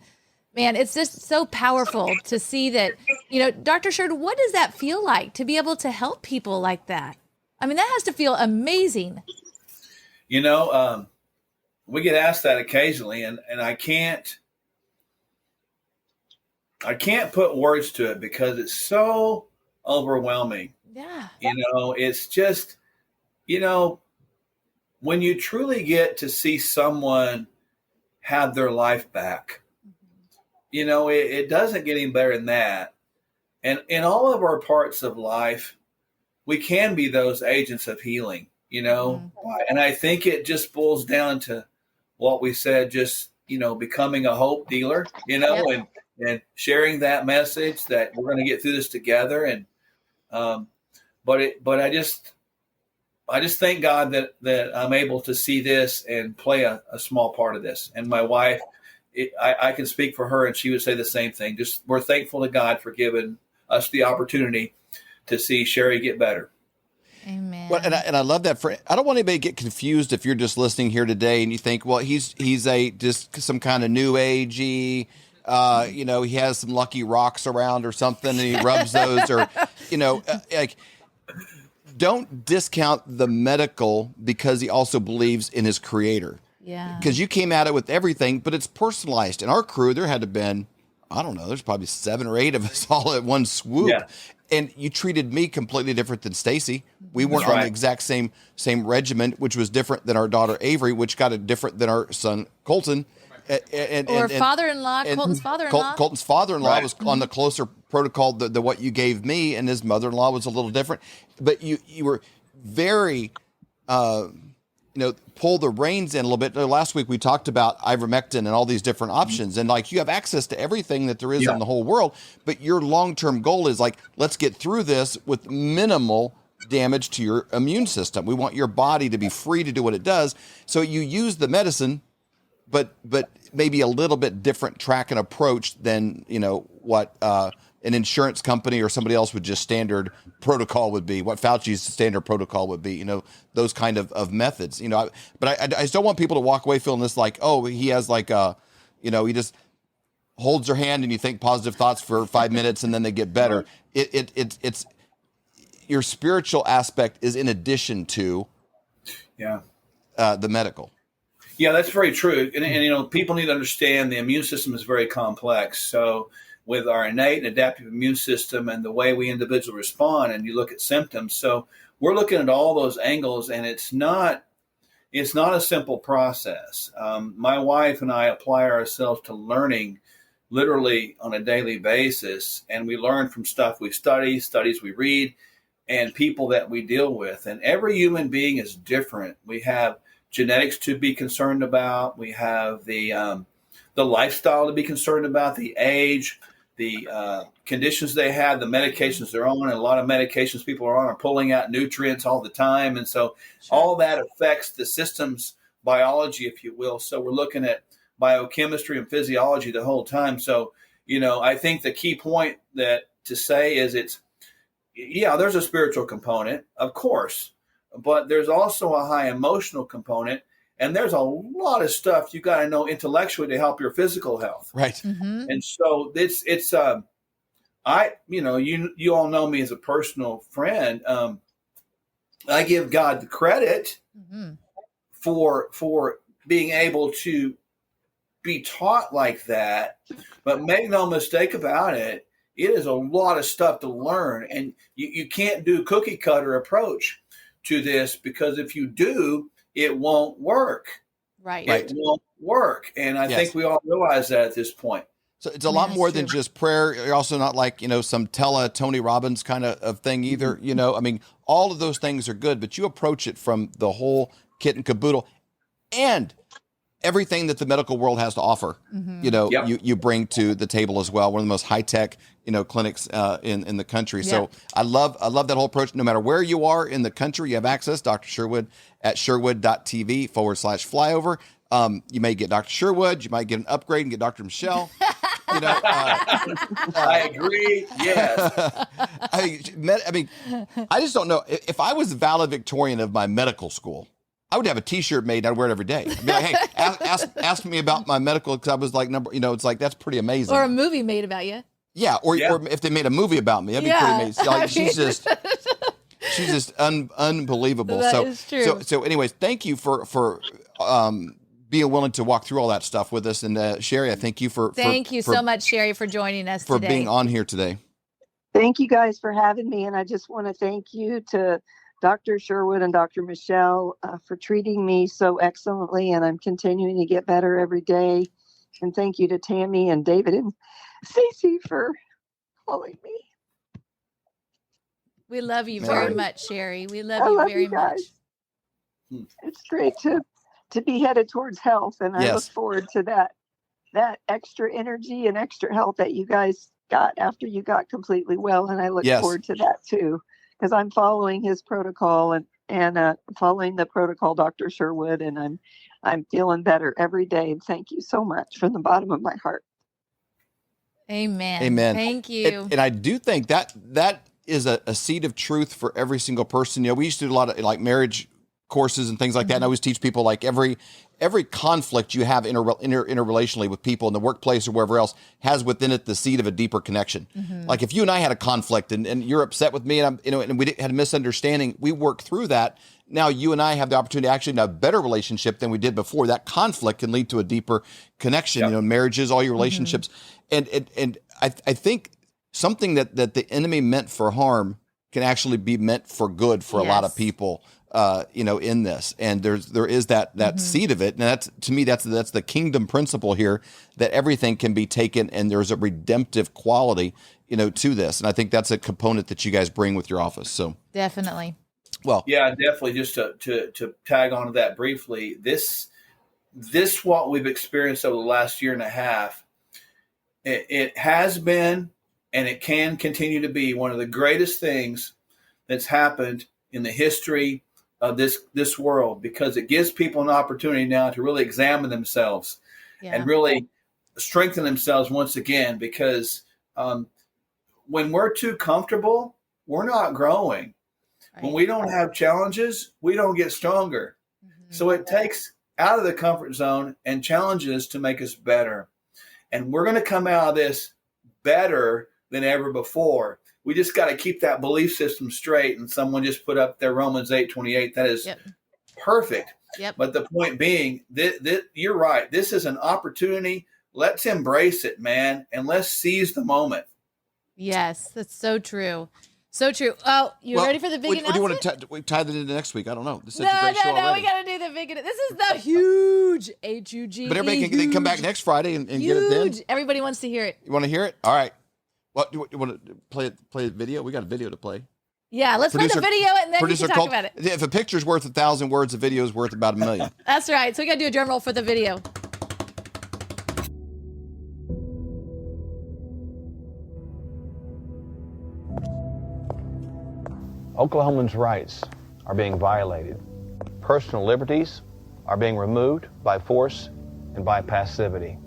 man, it's just so powerful to see that, Dr. Sherd, what does that feel like to be able to help people like that? I mean, that has to feel amazing. We get asked that occasionally, and I can't put words to it because it's so overwhelming. Yeah. It's just, when you truly get to see someone have their life back, it doesn't get any better than that. And in all of our parts of life, we can be those agents of healing, and I think it just boils down to what we said, just, becoming a hope dealer, and sharing that message that we're going to get through this together. And, but I just thank God that I'm able to see this and play a small part of this. And my wife, I can speak for her, and she would say the same thing. Just, we're thankful to God for giving us the opportunity to see Sherry get better. Amen. Well, and I love that. I don't want anybody to get confused if you're just listening here today and you think, well, he's just some kind of new agey, he has some lucky rocks around or something and he rubs those, or don't discount the medical because he also believes in his creator. Yeah. Because you came at it with everything, but it's personalized. In our crew, there had to have been, I don't know, there's probably 7 or 8 of us all at one swoop. Yeah. And you treated me completely different than Stacy. We weren't on the exact same regimen, which was different than our daughter Avery, which got it different than our son Colton. Father-in-law, Colton's father-in-law. Colton's father-in-law was on the closer protocol than what you gave me, and his mother-in-law was a little different. But you were very, pull the reins in a little bit. Last week we talked about ivermectin and all these different options, and you have access to everything that there is in the whole world. But your long-term goal is let's get through this with minimal damage to your immune system. We want your body to be free to do what it does. So you use the medicine, but maybe a little bit different track and approach than what an insurance company or somebody else would just standard protocol would be, what Fauci's standard protocol would be, those kind of methods, but I just don't want people to walk away feeling this he has he just holds your hand and you think positive thoughts for 5 minutes and then they get better. It's your spiritual aspect is in addition to the medical. Yeah, that's very true. And people need to understand the immune system is very complex. So with our innate and adaptive immune system and the way we individually respond, and you look at symptoms. So we're looking at all those angles, and it's not a simple process. My wife and I apply ourselves to learning literally on a daily basis, and we learn from stuff we study, studies we read, and people that we deal with. And every human being is different. We have genetics to be concerned about. We have the the lifestyle to be concerned about, the age, the conditions they have, the medications they're on. And a lot of medications people are on are pulling out nutrients all the time. And so all that affects the system's biology, if you will. So we're looking at biochemistry and physiology the whole time. So, I think the key point to say is there's a spiritual component, of course, but there's also a high emotional component. And there's a lot of stuff you got to know intellectually to help your physical health. Right. Mm-hmm. And so you all know me as a personal friend. I give God the credit for being able to be taught like that, but make no mistake about it. It is a lot of stuff to learn, and you can't do cookie cutter approach to this, because if you do, it won't work. Right. It won't work. And I think we all realize that at this point. So it's a lot more than just prayer. You're also not like, some Tony Robbins kind of thing either. I mean, all of those things are good, but you approach it from the whole kit and caboodle and everything that the medical world has to offer. You bring to the table as well. One of the most high tech, clinics in the country. Yeah. So I love that whole approach. No matter where you are in the country, you have access. Dr. Sherwood at sherwood.tv/flyover. You may get Dr. Sherwood. You might get an upgrade and get Dr. Michelle. I agree. Yes. I mean, I just don't know. If I was the valedictorian of my medical school, I would have a T-shirt made. I'd wear it every day. I'd be like, hey, ask me about my medical, because I was like it's like, that's pretty amazing. Or a movie made about you. Yeah, or if they made a movie about me, that'd be pretty amazing. Like, she's just unbelievable. That is true. So anyways, thank you for being willing to walk through all that stuff with us. And Sherry, I thank you Thank you so much, Sherry, for joining us for today. being on here today. Thank you guys for having me. And I just want to thank you to Dr. Sherwood and Dr. Michelle for treating me so excellently. And I'm continuing to get better every day. And thank you to Tammy and David and Stacey for calling me. We love you very much, Sherry. We love you very much. It's great to be headed towards health. And I look forward to that extra energy and extra health that you guys got after you got completely well. And I look forward to that too, because I'm following his protocol and following the protocol, Dr. Sherwood, and I'm feeling better every day. And thank you so much from the bottom of my heart. Amen. Amen. Thank you. And I do think that is a seed of truth for every single person. We used to do a lot of like marriage courses and things like that. And I always teach people like every conflict you have interrelationally with people in the workplace or wherever else has within it the seed of a deeper connection. Like if you and I had a conflict and you're upset with me and and we had a misunderstanding, we work through that. Now you and I have the opportunity to actually have a better relationship than we did before. That conflict can lead to a deeper connection, marriages, all your relationships. And I think something that the enemy meant for harm can actually be meant for good for a lot of people. In this, and there is that seed of it, and that's, to me, that's the kingdom principle here, that everything can be taken, and there's a redemptive quality, to this, and I think that's a component that you guys bring with your office. So definitely, well, yeah, definitely. Just to tag on to that briefly, this what we've experienced over the last year and a half, it has been, and it can continue to be one of the greatest things that's happened in the history of this world, because it gives people an opportunity now to really examine themselves and really strengthen themselves once again, because when we're too comfortable, we're not growing. Right. When we don't have challenges, we don't get stronger. So it takes out of the comfort zone and challenges to make us better. And we're going to come out of this better than ever before. We just got to keep that belief system straight. And someone just put up their Romans 8:28. That is perfect. Yep. But the point being, you're right. This is an opportunity. Let's embrace it, man. And let's seize the moment. Yes, that's so true. So true. Oh, ready for the big announcement? Do you want to tie that into next week? I don't know. This is no, a great show already. We got to do the big. This is the huge HUG. But everybody can come back next Friday and get it then. Everybody wants to hear it. You want to hear it? All right. What do you want to play the video? We got a video to play. Yeah, let's play the video and then we can talk about it. If a picture's worth 1,000 words, a video is worth about 1 million. That's right. So we got to do a drum roll for the video. Oklahomans' rights are being violated. Personal liberties are being removed by force and by passivity.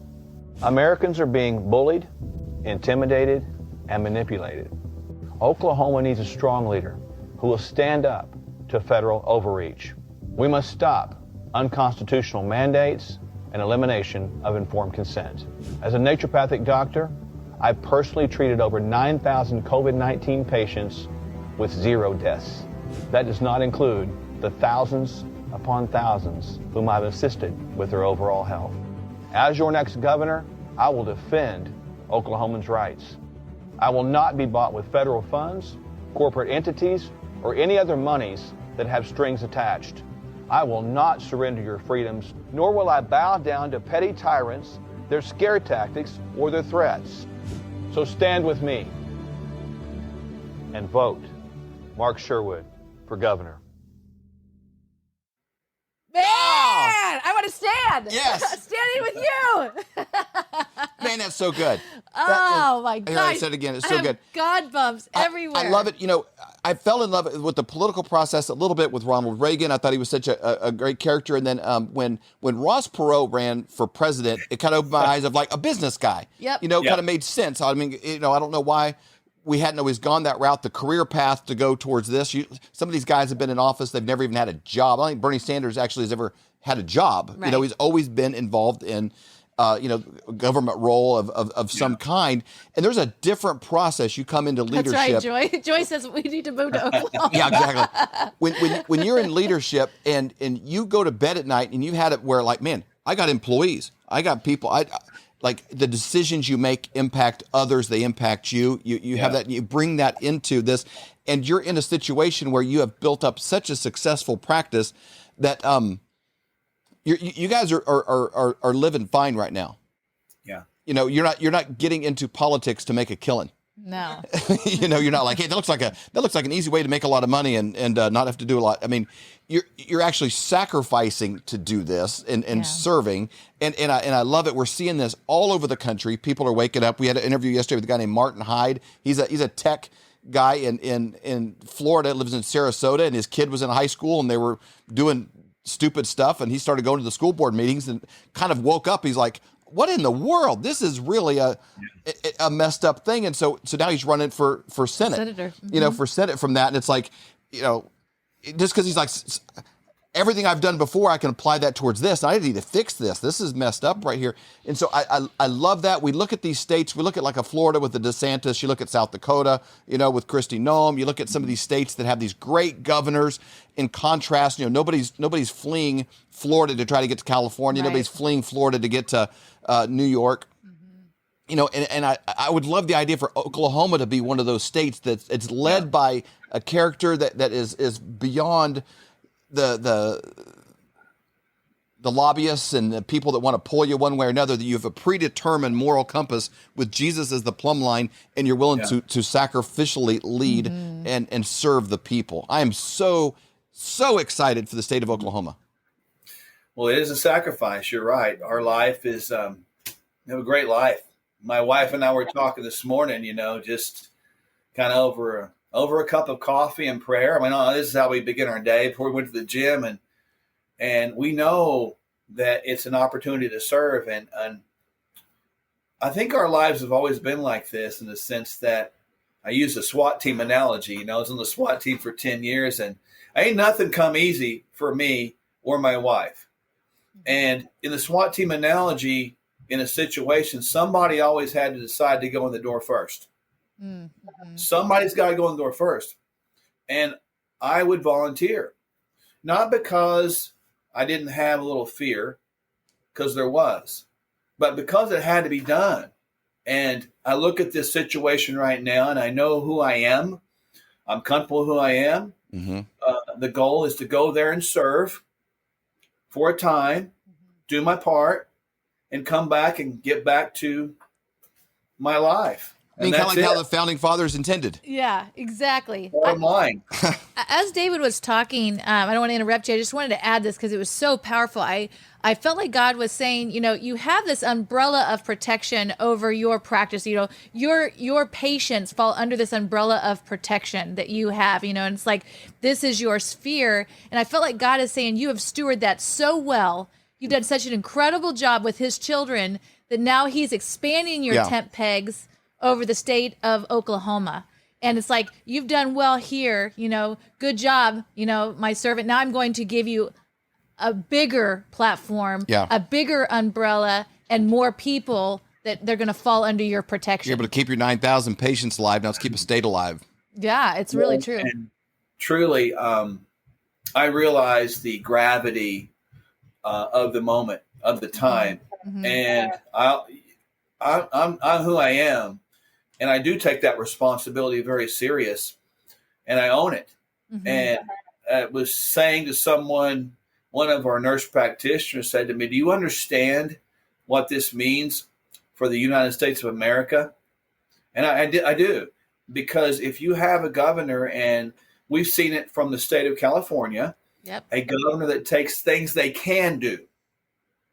Americans are being bullied, intimidated, and manipulated. Oklahoma needs a strong leader who will stand up to federal overreach. We must stop unconstitutional mandates and elimination of informed consent. As a naturopathic doctor, I've personally treated over 9,000 COVID-19 patients with 0 deaths. That does not include the thousands upon thousands whom I've assisted with their overall health. As your next governor, I will defend Oklahomans' rights. I will not be bought with federal funds, corporate entities, or any other monies that have strings attached. I will not surrender your freedoms, nor will I bow down to petty tyrants, their scare tactics, or their threats. So stand with me and vote Mark Sherwood for governor. Man, I want to stand. Yes. Standing with you. Man, that's so good. Oh, my Here, I gosh. said it again. It's I so have good. God bumps everywhere. I love it. You know, I fell in love with the political process a little bit with Ronald Reagan. I thought he was such a great character. And then when Ross Perot ran for president, it kind of opened my eyes of like a business guy. Yep. You know, kind of made sense. I mean, you know, I don't know why we hadn't always gone that route, the career path to go towards this. Some of these guys have been in office. They've never even had a job. I don't think Bernie Sanders actually has ever had a job. Right. You know, he's always been involved in you know, government role of some kind. And there's a different process. You come into leadership. That's right, Joy. Joy says we need to move to Oklahoma. Yeah, exactly. When you're in leadership and you go to bed at night and you had it where like, man, I got employees, I got people, I like the decisions you make impact others, they impact you. You have that, you bring that into this, and you're in a situation where you have built up such a successful practice that you guys are living fine right now. Yeah. You know, you're not getting into politics to make a killing. No. You know, you're not like, hey, that looks like an easy way to make a lot of money and not have to do a lot. I mean, you're actually sacrificing to do this and serving. And I love it. We're seeing this all over the country. People are waking up. We had an interview yesterday with a guy named Martin Hyde. He's a tech guy in Florida, lives in Sarasota, and his kid was in high school and they were doing stupid stuff, and he started going to the school board meetings and kind of woke up. He's like, what in the world? This is really a messed up thing. And so now he's running for Senate, Senator. Mm-hmm. you know, for Senate from that. And it's like, you know, just because he's like, everything I've done before, I can apply that towards this. I need to fix this. This is messed up right here. And so I love that. We look at these states. We look at like a Florida with the DeSantis. You look at South Dakota, you know, with Kristi Noem. You look at some of these states that have these great governors. In contrast, you know, nobody's fleeing Florida to try to get to California. Right. Nobody's fleeing Florida to get to New York. Mm-hmm. You know, and I would love the idea for Oklahoma to be one of those states that it's led by a character that is beyond the lobbyists and the people that want to pull you one way or another, that you have a predetermined moral compass with Jesus as the plumb line, and you're willing to sacrificially lead and serve the people. I am so excited for the state of Oklahoma. Well, it is a sacrifice. You're right. Our life is, we have a great life. My wife and I were talking this morning, you know, just kind of over a cup of coffee and prayer. I mean, this is how we begin our day before we went to the gym. And we know that it's an opportunity to serve. And I think our lives have always been like this in the sense that I use a SWAT team analogy. You know, I was on the SWAT team for 10 years and ain't nothing come easy for me or my wife. And in the SWAT team analogy, in a situation, somebody always had to decide to go in the door first. Mm-hmm. Somebody's got to go in the door first. And I would volunteer, not because I didn't have a little fear, because there was, but because it had to be done. And I look at this situation right now and I know who I am. I'm comfortable with who I am. Mm-hmm. The goal is to go there and serve for a time, do my part, and come back and get back to my life. I mean, kind of like how the founding fathers intended. Yeah, exactly. Bottom line. as David was talking, I don't want to interrupt you. I just wanted to add this because it was so powerful. I felt like God was saying, you have this umbrella of protection over your practice. Your patients fall under this umbrella of protection that you have, and it's like, this is your sphere. And I felt like God is saying, you have stewarded that so well. You've done such an incredible job with his children that now he's expanding your tent pegs over the state of Oklahoma. And it's like, you've done well here, good job, my servant. Now I'm going to give you a bigger platform, a bigger umbrella, and more people that they're going to fall under your protection. You're able to keep your 9,000 patients alive. Now let's keep a state alive. Yeah, it's really true. And truly, I realize the gravity of the moment, of the time. Mm-hmm. And I'm who I am. And I do take that responsibility very serious, and I own it. Mm-hmm. And I was saying to someone, one of our nurse practitioners said to me, do you understand what this means for the United States of America? And I do, because if you have a governor, and we've seen it from the state of California, a governor that takes things they can do.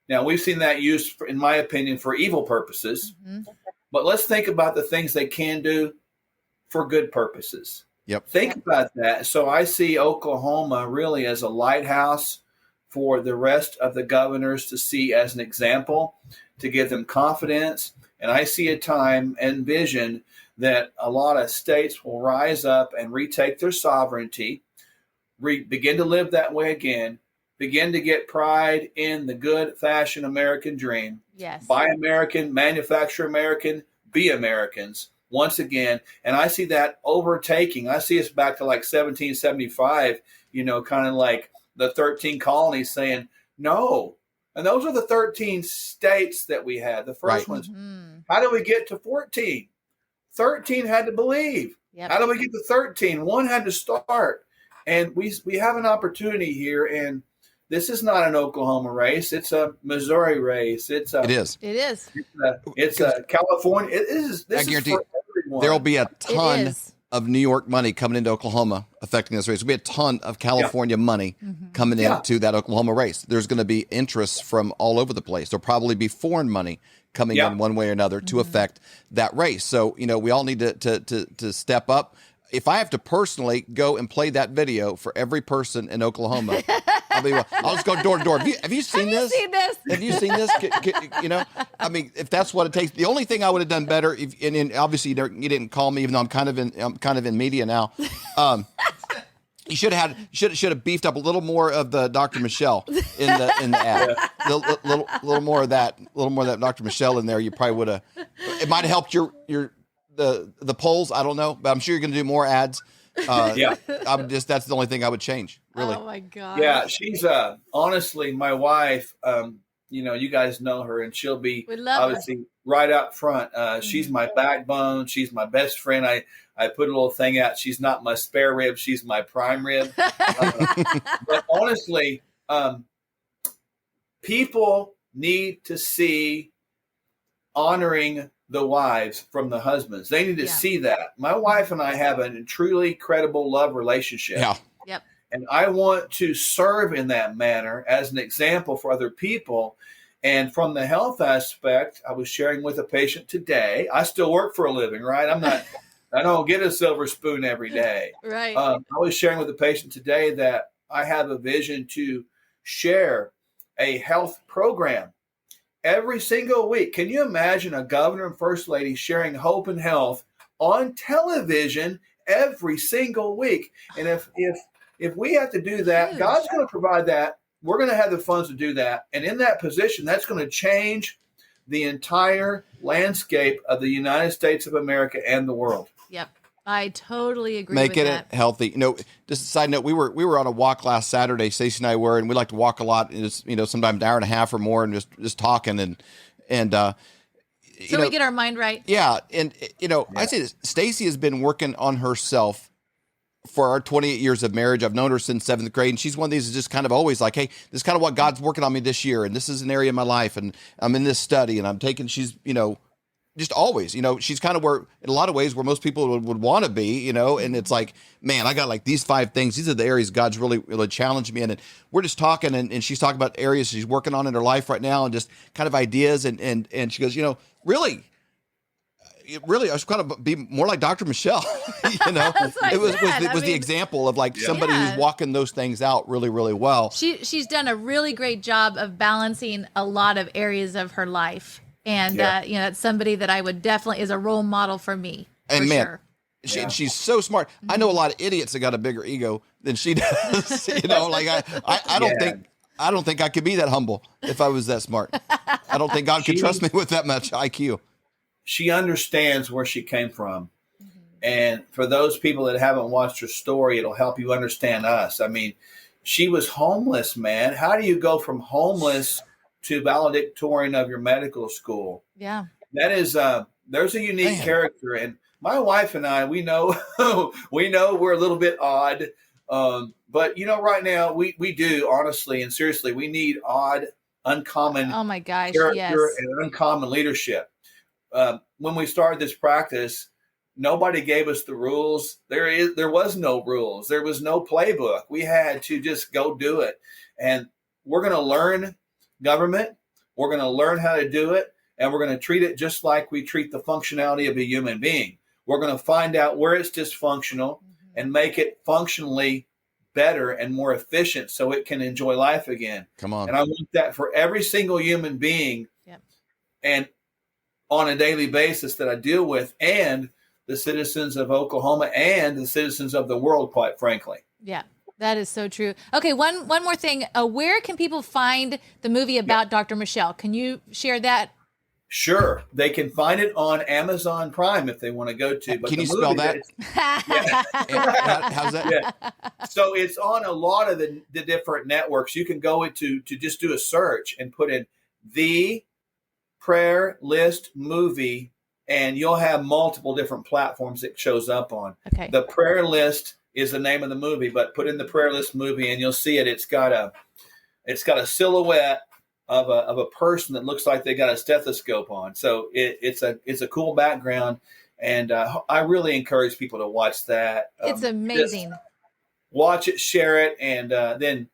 Now, we've seen that used, in my opinion, for evil purposes. Mm-hmm. But let's think about the things they can do for good purposes. Think about that. So I see Oklahoma really as a lighthouse for the rest of the governors to see as an example, to give them confidence. And I see a time and vision that a lot of states will rise up and retake their sovereignty, begin to live that way again, begin to get pride in the good-fashioned American dream. Yes. Buy American, manufacture American, be Americans once again. And I see that overtaking. I see us back to like 1775, kind of like the 13 colonies saying no. And those are the 13 states that we had. The first ones. Mm-hmm. How did we get to 14? 13 had to believe. How did we get to 13? One had to start. And we have an opportunity here. And this is not an Oklahoma race. It's a Missouri race. It is. It's a California. This I guarantee is for everyone. There will be a ton of New York money coming into Oklahoma affecting this race. There'll be a ton of California money coming into that Oklahoma race. There's going to be interest from all over the place. There'll probably be foreign money coming in one way or another to affect that race. So, we all need to step up. If I have to personally go and play that video for every person in Oklahoma, I'll just go door to door. Have you seen this? Have you seen this? If that's what it takes. The only thing I would have done better, and obviously you didn't call me, even though I'm kind of in media now. You should have beefed up a little more of the Dr. Michelle in the ad. Little more of that Dr. Michelle in there. You probably would have. It might have helped your. The polls, I don't know, but I'm sure you're going to do more ads. That's the only thing I would change, really. Oh my God. Yeah, she's honestly my wife. You guys know her, and she'll be obviously right up front. She's my backbone. She's my best friend. I put a little thing out. She's not my spare rib. She's my prime rib. But honestly, people need to see honoring the wives from the husbands. They need to see that. My wife and I have a truly credible love relationship. Yeah. Yep. And I want to serve in that manner as an example for other people. And from the health aspect, I was sharing with a patient today. I still work for a living, right? I don't get a silver spoon every day. Right. I was sharing with a patient today that I have a vision to share a health program every single week. Can you imagine a governor and first lady sharing hope and health on television every single week? And if we have to do that, God's going to provide that. We're going to have the funds to do that. And in that position, that's going to change the entire landscape of the United States of America and the world. Yep. I totally agree with that. Making it healthy. Just a side note, we were on a walk last Saturday, Stacey and I were, and we like to walk a lot, and just, sometimes an hour and a half or more, and just talking and we get our mind right. Yeah. And I say this, Stacey has been working on herself for our 28 years of marriage. I've known her since 7th grade, and she's one of these that's just kind of always like, hey, this is kind of what God's working on me this year, and this is an area of my life, and I'm in this study, and I'm taking, she's, just always, she's kind of where, in a lot of ways, where most people would want to be, and it's like, man, I got like these 5 things. These are the areas God's really, really challenged me in. And we're just talking, and she's talking about areas she's working on in her life right now and just kind of ideas. And she goes, really, I was kind of be more like Dr. Michelle, it was the example of like somebody who's walking those things out really, really well. She's done a really great job of balancing a lot of areas of her life. And, it's somebody that I would definitely is a role model for me. And for man, sure. she's so smart. I know a lot of idiots that got a bigger ego than she does. I don't think I could be that humble if I was that smart. I don't think God could trust me with that much IQ. She understands where she came from. And for those people that haven't watched her story, it'll help you understand us. I mean, she was homeless, man. How do you go from homeless to valedictorian of your medical school? Yeah. That is, there's a unique character. And my wife and I, we know we're a little bit odd. But right now we do, honestly and seriously, we need odd, uncommon oh my gosh, character and uncommon leadership. When we started this practice, nobody gave us the rules. There was no rules. There was no playbook. We had to just go do it. And we're going to learn government. We're going to learn how to do it. And we're going to treat it just like we treat the functionality of a human being. We're going to find out where it's dysfunctional and make it functionally better and more efficient so it can enjoy life again. Come on. And I want that for every single human being. Yep. And on a daily basis that I deal with, and the citizens of Oklahoma and the citizens of the world, quite frankly. Yeah, that is so true. Okay, one more thing. Where can people find the movie about Dr. Michelle? Can you share that? Sure. They can find it on Amazon Prime if they want to go to. But can you spell that? How's that? Yeah. So it's on a lot of the different networks. You can go into to just do a search and put in the prayer list movie, and you'll have multiple different platforms it shows up on. Okay. The prayer list is the name of the movie, but put in the prayer list movie and you'll see it. It's got a silhouette of a person that looks like they got a stethoscope on. So it's a cool background, and I really encourage people to watch that. It's amazing. Watch it, share it, and then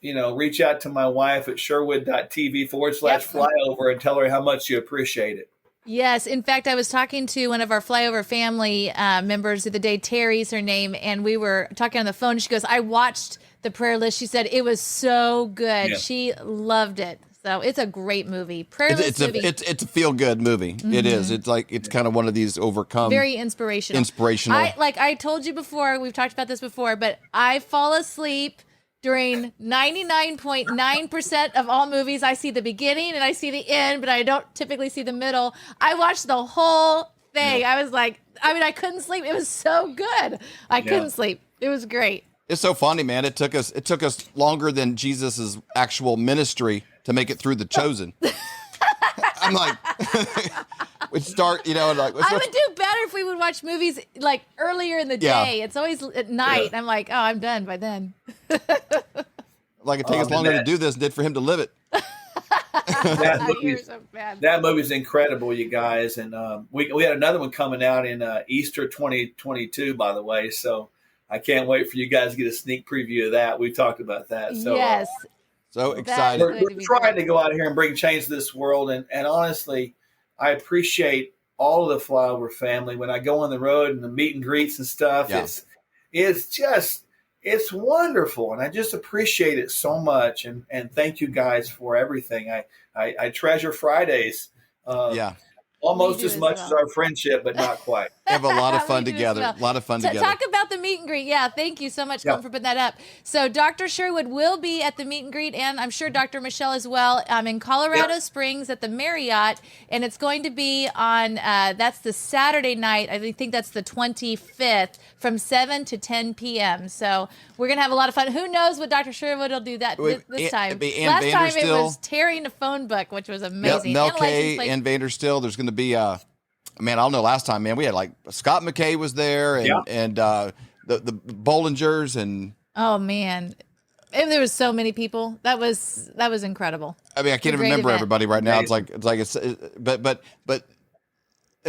reach out to my wife at sherwood.tv/flyover and tell her how much you appreciate it. Yes. In fact, I was talking to one of our Flyover family members the other day. Terry's her name. And we were talking on the phone. She goes, I watched the prayer list. She said it was so good. Yeah. She loved it. So it's a great movie. Prayer list movie. It's a feel good movie. Mm-hmm. It is. It's kind of one of these overcome. Very inspirational. I told you before, we've talked about this before, but I fall asleep during 99.9% of all movies. I see the beginning and I see the end, but I don't typically see the middle. I watched the whole thing. Yeah. I was like, I couldn't sleep. It was so good. I couldn't sleep. It was great. It's so funny, man. It took us longer than Jesus's actual ministry to make it through The Chosen. I'm like, we'd start, I would do better if we would watch movies like earlier in the day. It's always at night. Yeah. I'm like, oh, I'm done by then. Like it takes us longer to do this than it did for him to live it. That movie's incredible, you guys. And we had another one coming out in Easter 2022, by the way. So I can't wait for you guys to get a sneak preview of that. We talked about that. So, yes. So excited. We're trying to go out here and bring change to this world. And honestly, I appreciate all of the Flyover family. When I go on the road and the meet and greets and stuff, it's wonderful. And I just appreciate it so much. And thank you guys for everything. I treasure Fridays. Almost as much as our friendship, but not quite. Have a lot of fun together. A lot of fun together. Talk about the meet and greet. Yeah, thank you so much, Colton, for putting that up. So Dr. Sherwood will be at the meet and greet, and I'm sure Dr. Michelle as well, in Colorado Springs at the Marriott, and it's going to be on, that's the Saturday night. I think that's the 25th from 7 to 10 p.m. So we're going to have a lot of fun. Who knows what Dr. Sherwood will do this time. Last time it was tearing a phone book, which was amazing. Mel K and Vanderstill. There's going to be man, I don't know. Last time, man, we had like Scott McKay was there, and the Bollingers, and oh man, and there was so many people. That was incredible. I mean, I can't even remember everybody right now. But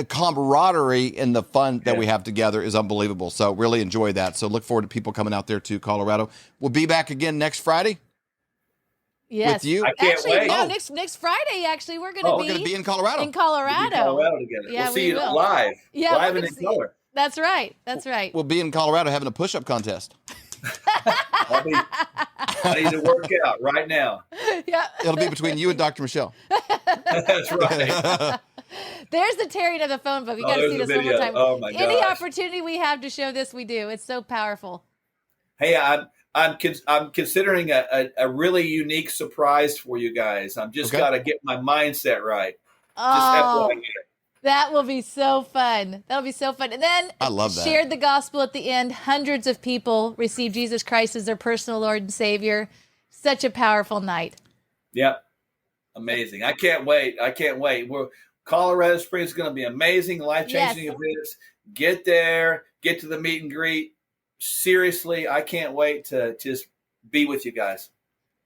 camaraderie and the fun that we have together is unbelievable. So really enjoy that. So look forward to people coming out there to Colorado. We'll be back again next Friday. Yes. With you. I can't wait. No, next Friday, actually, we're going to be in Colorado. In Colorado. Together. Yeah, we'll see you will. live. Yeah, live we're and in gonna see color. That's right. That's right. We'll be in Colorado having a push-up contest. I need to work out right now. Yeah. It'll be between you and Dr. Michelle. That's right. There's the tearing of the phone book. You got to see this one more time. Oh my Any gosh. opportunity we have to show this, we do. It's so powerful. Hey, I'm considering a really unique surprise for you guys. I'm just got to get my mindset right. Oh, just FYI. that will be so fun. That'll be so fun. And then I love that. Shared the gospel at the end. Hundreds of people received Jesus Christ as their personal Lord and Savior. Such a powerful night. Yep. Amazing. I can't wait. Colorado Springs is going to be amazing, life-changing events. Get there, get to the meet and greet. Seriously, I can't wait to just be with you guys.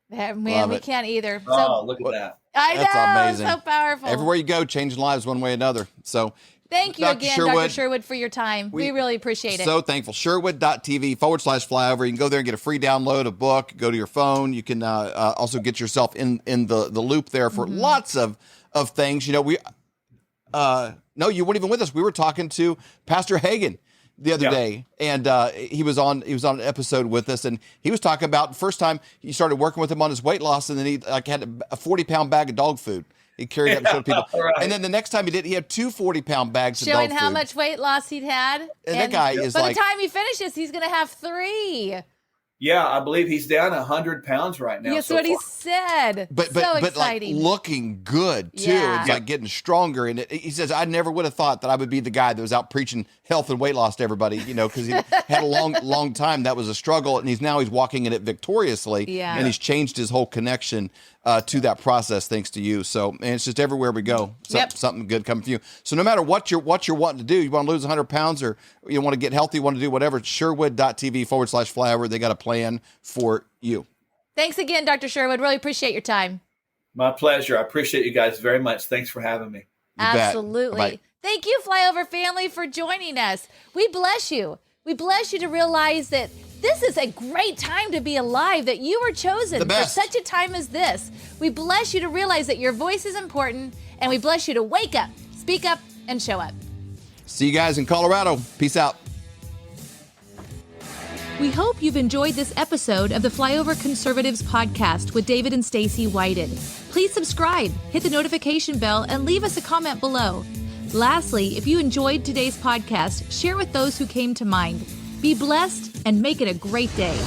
Man, Love we it. can't either. Oh, look at that. I That's know, amazing. so powerful. Everywhere you go, changing lives one way or another. So Thank you Dr. again, Sherwood, Dr. Sherwood, for your time. We really appreciate it. So thankful. Sherwood.tv/flyover. You can go there and get a free download, a book, go to your phone. You can also get yourself in the loop there for lots of things. You know, no, you weren't even with us. We were talking to Pastor Hagen the other day, and he was on an episode with us, and he was talking about the first time he started working with him on his weight loss, and then he had a 40-pound bag of dog food. He carried up and showed people. Right. And then the next time he did, he had 2 40-pound bags of dog Showing food. how much weight loss he'd had. And that guy is by like... the time he finishes, he's going to have 3. Yeah, I believe he's down 100 pounds right now. That's so what he far. said. But like exciting. looking good too. Yeah. It's like getting stronger. And he says, I never would have thought that I would be the guy that was out preaching health and weight loss to everybody, you know, because he had a long time. That was a struggle. And he's walking in it victoriously. Yeah. And he's changed his whole connection to that process thanks to you. So, and it's just everywhere we go. Something good coming from you. So no matter what you're wanting to do, you want to lose 100 pounds or you want to get healthy, you want to do whatever, Sherwood.tv/flyover. They got a plan for you. Thanks again, Dr. Sherwood. Really appreciate your time. My pleasure. I appreciate you guys very much. Thanks for having me. You bet. Absolutely. Bye. Thank you, Flyover family, for joining us. We bless you. We bless you to realize that this is a great time to be alive, that you were chosen for such a time as this. We bless you to realize that your voice is important, and we bless you to wake up, speak up, and show up. See you guys in Colorado. Peace out. We hope you've enjoyed this episode of the Flyover Conservatives podcast with David and Stacy Whited. Please subscribe, hit the notification bell, and leave us a comment below. Lastly, if you enjoyed today's podcast, share with those who came to mind. Be blessed and make it a great day.